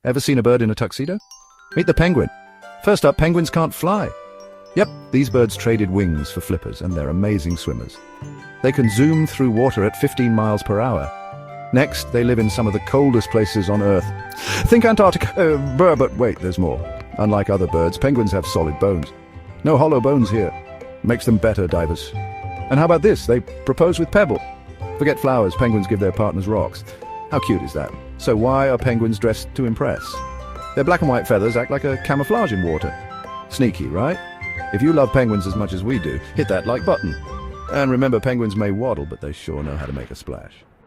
Ever seen a bird in a tuxedo? Meet the penguin. First up, penguins can't fly. Yep, these birds traded wings for flippers, and they're amazing swimmers. They can zoom through water at 15 miles per hour. Next, they live in some of the coldest places on Earth. Think Antarctica, but wait, there's more. Unlike other birds, penguins have solid bones. No hollow bones here. Makes them better divers. And how about this? They propose with pebble. Forget flowers, penguins give their partners rocks. How cute is that? So why are penguins dressed to impress? Their black and white feathers act like a camouflage in water. Sneaky, right? If you love penguins as much as we do, hit that like button. And remember, penguins may waddle, but they sure know how to make a splash.